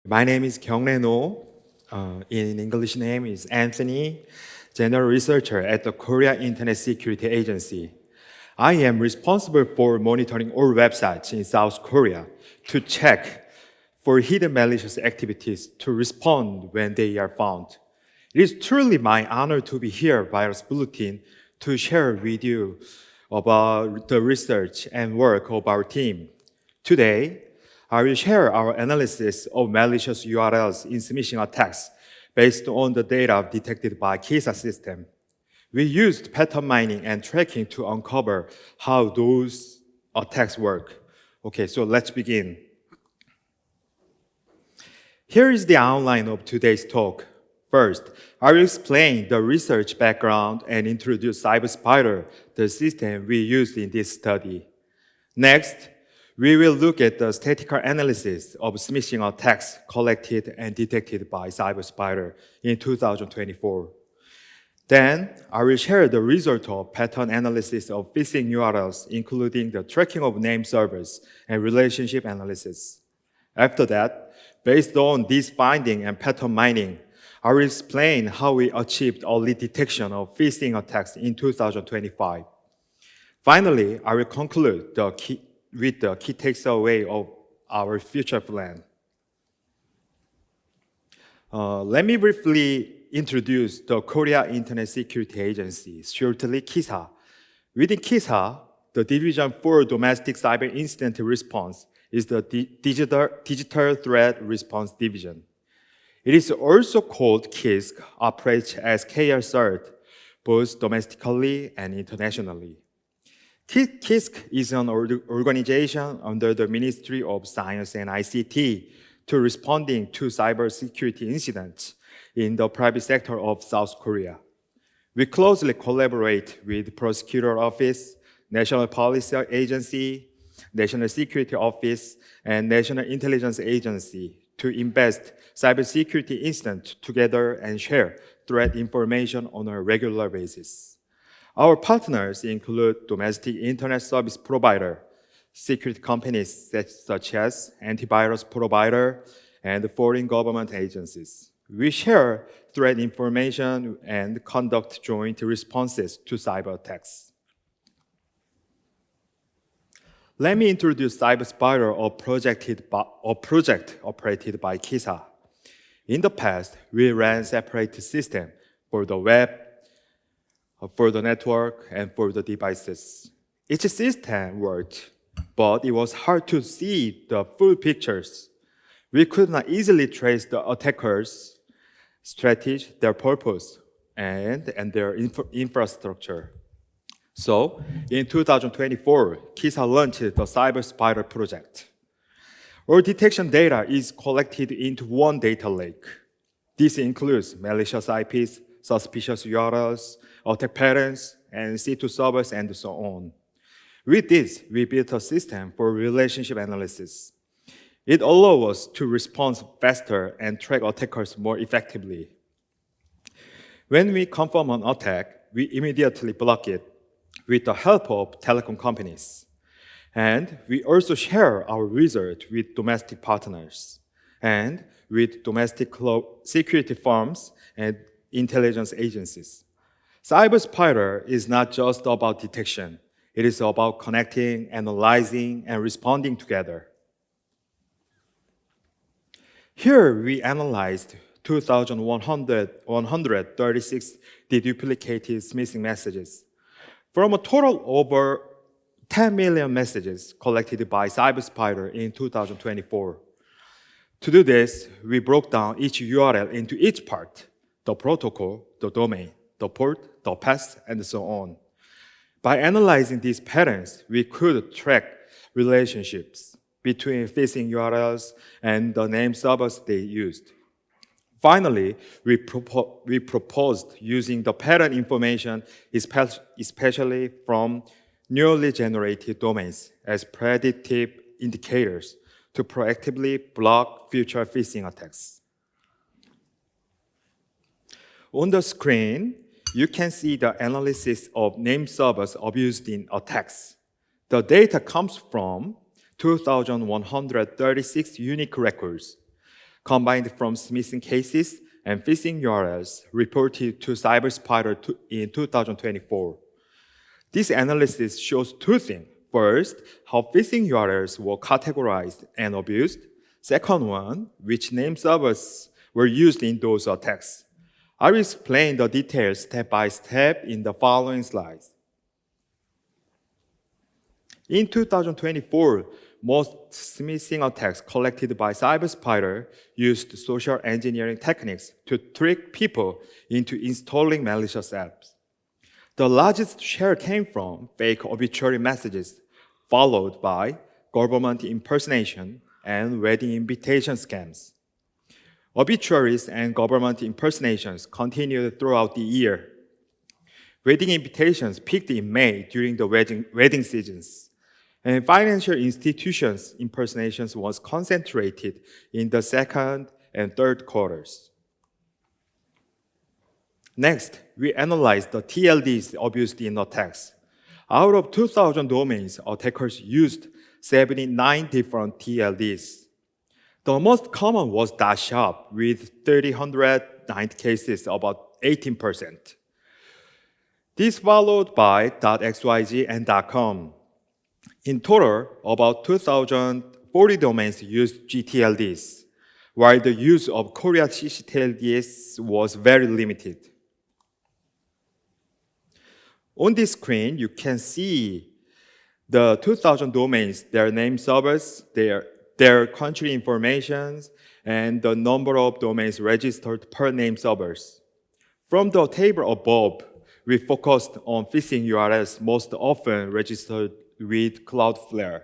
My name is Kyung. In English name is Anthony, general researcher at the Korea Internet Security Agency. I am responsible for monitoring all websites in South Korea to check for hidden malicious activities to respond when they are found. It is truly my honor to be here, Virus Bulletin, to share with you about the research and work of our team. Today, I will share our analysis of malicious URLs in smishing attacks based on the data detected by KISA system. We used pattern mining and tracking to uncover how those attacks work. Okay, so let's begin. Here is the outline of today's talk. First, I will explain the research background and introduce CyberSpider, the system we used in this study. Next, we will look at the statistical analysis of smishing attacks collected and detected by CyberSpider in 2024. Then, I will share the result of pattern analysis of phishing URLs, including the tracking of name servers and relationship analysis. After that, based on this finding and pattern mining, I will explain how we achieved early detection of phishing attacks in 2025. Finally, I will conclude with the key takeaway of our future plan. Let me briefly introduce the Korea Internet Security Agency, shortly KISA. Within KISA, the Division for Domestic Cyber Incident Response is the Digital Threat Response Division. It is also called KISC, operates as KR CERT, both domestically and internationally. KISC is an organization under the Ministry of Science and ICT to responding to cybersecurity incidents in the private sector of South Korea. We closely collaborate with Prosecutor Office, National Police Agency, National Security Office, and National Intelligence Agency to invest cybersecurity incidents together and share threat information on a regular basis. Our partners include domestic internet service provider, security companies such as antivirus provider, and foreign government agencies. We share threat information and conduct joint responses to cyber attacks. Let me introduce CyberSpider, a project operated by KISA. In the past, we ran separate systems for the web, for the network, and for the devices. Each system worked, but it was hard to see the full pictures. We could not easily trace the attackers' strategy, their purpose, and their infrastructure. So, in 2024, KISA launched the CyberSpider project. All detection data is collected into one data lake. This includes malicious IPs, suspicious URLs, attack patterns, and C2 servers, and so on. With this, we built a system for relationship analysis. It allows us to respond faster and track attackers more effectively. When we confirm an attack, we immediately block it with the help of telecom companies. And we also share our result with domestic partners and with domestic security firms and intelligence agencies. CyberSpider is not just about detection. It is about connecting, analyzing, and responding together. Here we analyzed 2,136 deduplicated missing messages from a total over 10 million messages collected by CyberSpider in 2024. To do this, we broke down each URL into each part: the protocol, the domain, the port, the path, and so on. By analyzing these patterns, we could track relationships between phishing URLs and the name servers they used. Finally, we proposed using the pattern information, especially from newly generated domains, as predictive indicators to proactively block future phishing attacks. On the screen, you can see the analysis of name servers abused in attacks. The data comes from 2,136 unique records. combined from smishing cases and phishing URLs reported to CyberSpider in 2024. This analysis shows two things. First, how phishing URLs were categorized and abused. Second one, which name servers were used in those attacks. I will explain the details step by step in the following slides. In 2024, most smishing attacks collected by CyberSpider used social engineering techniques to trick people into installing malicious apps. The largest share came from fake obituary messages, followed by government impersonation and wedding invitation scams. Obituaries and government impersonations continued throughout the year. Wedding invitations peaked in May during the wedding seasons, and financial institutions' impersonations was concentrated in the second and third quarters. Next, we analyzed the TLDs abused in attacks. Out of 2,000 domains, attackers used 79 different TLDs. The most common was .shop with 3,190 cases, about 18%. This followed by .xyz and .com. In total, about 2,040 domains used GTLDs, while the use of Korea CCTLDs was very limited. On this screen, you can see the 2,000 domains, their name servers, their country information, and the number of domains registered per name servers. From the table above, we focused on phishing URLs most often registered with Cloudflare.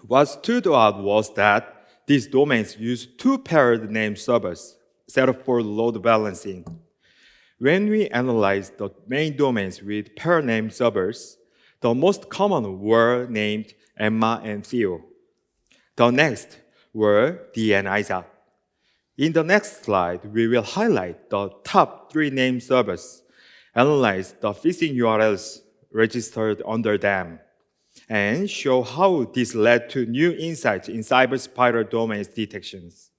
What stood out was that these domains use two paired name servers set up for load balancing. When we analyzed the main domains with pair name servers, the most common were named Emma and Theo. The next were D and Isa. In the next slide, we will highlight the top 3 name servers, analyze the phishing URLs registered under them, and show how this led to new insights in CyberSpider domains detections.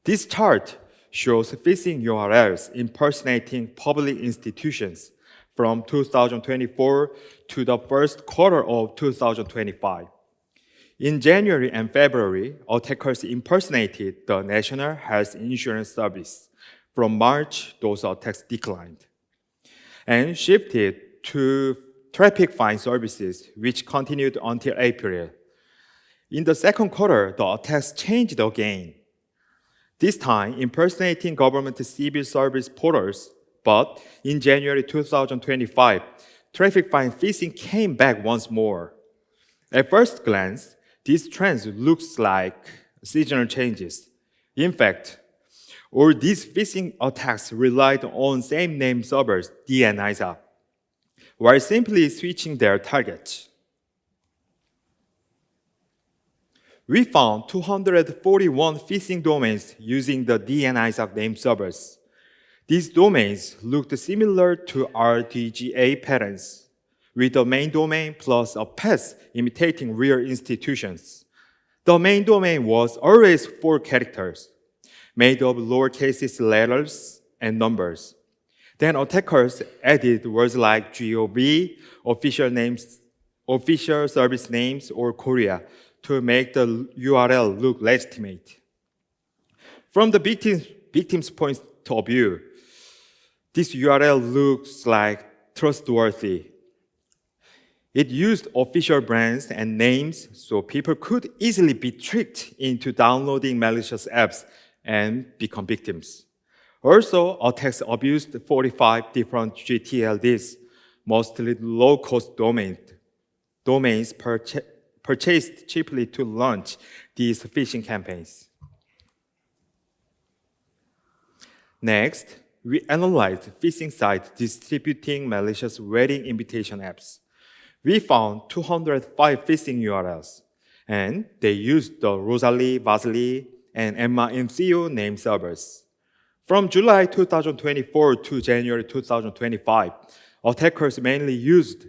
This chart shows phishing URLs impersonating public institutions from 2024 to the first quarter of 2025. In January and February, attackers impersonated the National Health Insurance Service. From March, those attacks declined and shifted to traffic fine services, which continued until April. In the second quarter, the attacks changed again. This time, impersonating government civil service portals, but in January 2025, traffic fine phishing came back once more. At first glance, these trends looks like seasonal changes. In fact, all these phishing attacks relied on same name servers, D and Isa, while simply switching their targets. We found 241 phishing domains using the D and Isa name servers. These domains looked similar to RTGA patterns, with the main domain plus a path imitating real institutions. The main domain was always 4 characters, made of lowercase letters and numbers. Then attackers added words like GOV, official names, official service names, or Korea to make the URL look legitimate. From the victim's point of view, this URL looks like trustworthy. It used official brands and names, so people could easily be tricked into downloading malicious apps and become victims. Also, attacks abused 45 different GTLDs, mostly low-cost domains purchased cheaply to launch these phishing campaigns. Next, we analyzed phishing sites distributing malicious wedding invitation apps. We found 205 phishing URLs, and they used the Rosalie, Vasily, and Emma and Theo name servers. From July 2024 to January 2025, attackers mainly used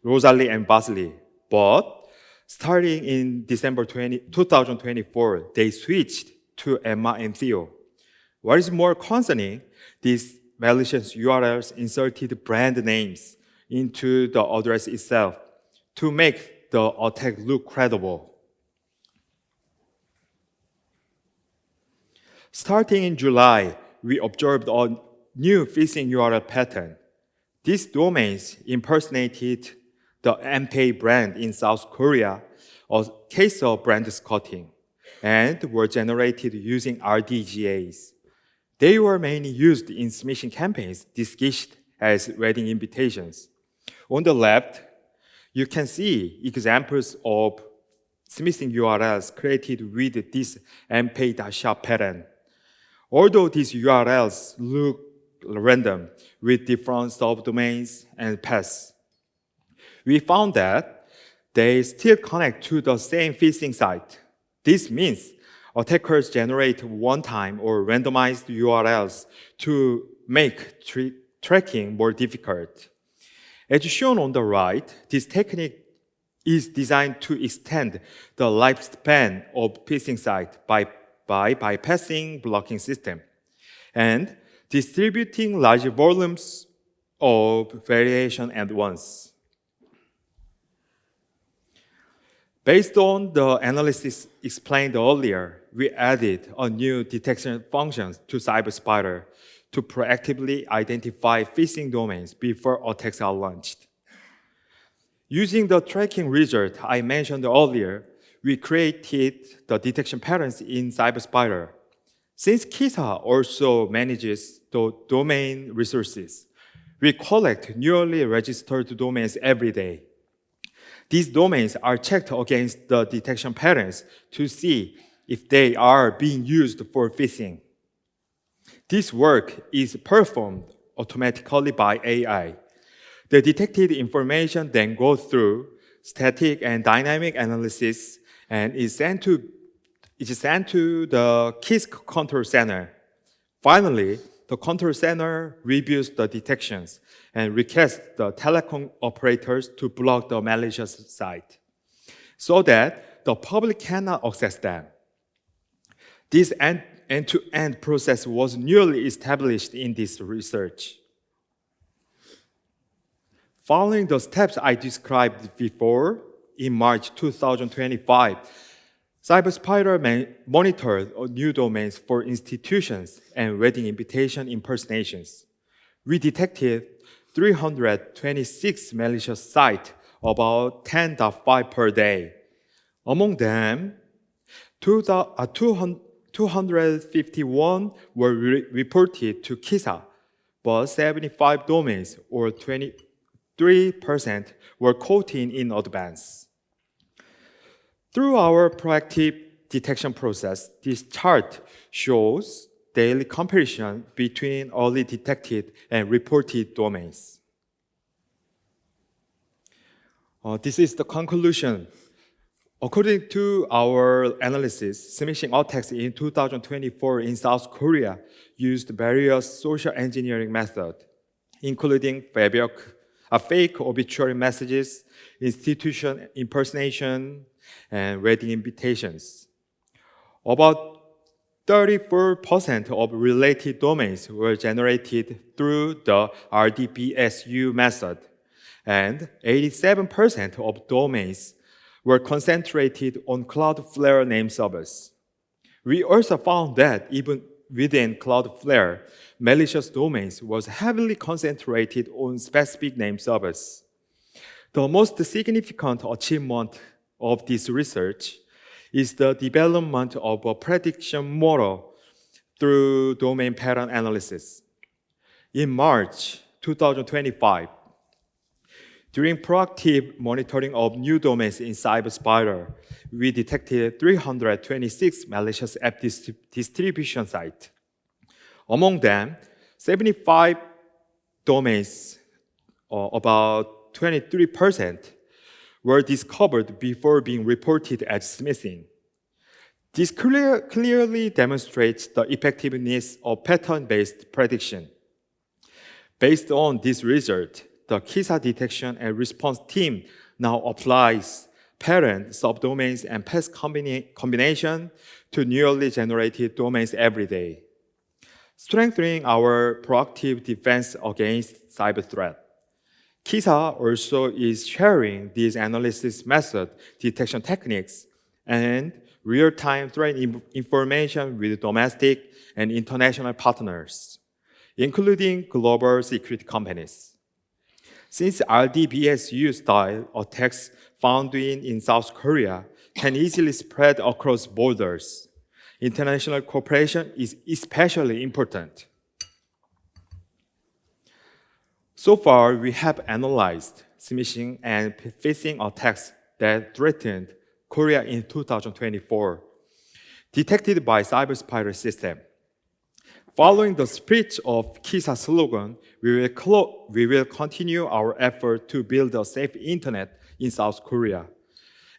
Rosalie and Vasily, but Starting in December 2024, they switched to Emma and Theo. What is more concerning, these malicious URLs inserted brand names into the address itself to make the attack look credible. Starting in July, we observed a new phishing URL pattern. These domains impersonated the MK brand in South Korea, or KISA brand scouting, and were generated using RDGAs. They were mainly used in smishing campaigns disguised as wedding invitations. On the left, you can see examples of smishing URLs created with this mpay.shop pattern. Although these URLs look random with different subdomains and paths, we found that they still connect to the same phishing site. This means attackers generate one-time or randomized URLs to make tracking more difficult. As shown on the right, this technique is designed to extend the lifespan of phishing site by bypassing blocking system and distributing large volumes of variation at once. Based on the analysis explained earlier, we added a new detection function to CyberSpider to proactively identify phishing domains before attacks are launched. Using the tracking result I mentioned earlier, we created the detection patterns in CyberSpider. Since KISA also manages the domain resources, we collect newly registered domains every day. These domains are checked against the detection patterns to see if they are being used for phishing. This work is performed automatically by AI. The detected information then goes through static and dynamic analysis and is sent to the KISA control center. Finally, the control center reviews the detections and requests the telecom operators to block the malicious site so that the public cannot access them. This end-to-end process was newly established in this research. Following the steps I described before, in March 2025, CyberSpider monitored new domains for institutions and wedding invitation impersonations. We detected 326 malicious sites, about 10.5 per day. Among them, 251 were reported to KISA, but 75 domains, or 23%, were caught in advance. Through our proactive detection process, this chart shows daily comparison between early detected and reported domains. This is the conclusion. According to our analysis, smishing attacks in 2024 in South Korea used various social engineering methods, including fake obituary messages, institution impersonation, and wedding invitations. About 34% of related domains were generated through the RDBSU method, and 87% of domains were concentrated on Cloudflare name servers. We also found that even within Cloudflare, malicious domains was heavily concentrated on specific name servers. The most significant achievement of this research is the development of a prediction model through domain pattern analysis. In March 2025, during proactive monitoring of new domains in CyberSpider, we detected 326 malicious app distribution sites. Among them, 75 domains, about 23%, were discovered before being reported as smishing. This clearly demonstrates the effectiveness of pattern-based prediction. Based on this result, the KISA detection and response team now applies parent, subdomains, and path combination to newly generated domains every day, strengthening our proactive defense against cyber threat. KISA also is sharing these analysis method detection techniques and real-time threat information with domestic and international partners, including global security companies. Since RDBSU style attacks found in South Korea can easily spread across borders, international cooperation is especially important. So far, we have analyzed smishing and phishing attacks that threatened Korea in 2024, detected by Cyber Spider system. Following the spirit of KISA slogan, we will continue our effort to build a safe internet in South Korea.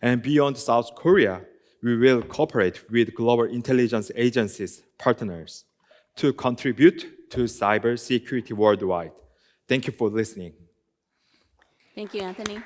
And beyond South Korea, we will cooperate with global intelligence agencies, partners, to contribute to cyber security worldwide. Thank you for listening. Thank you, Anthony.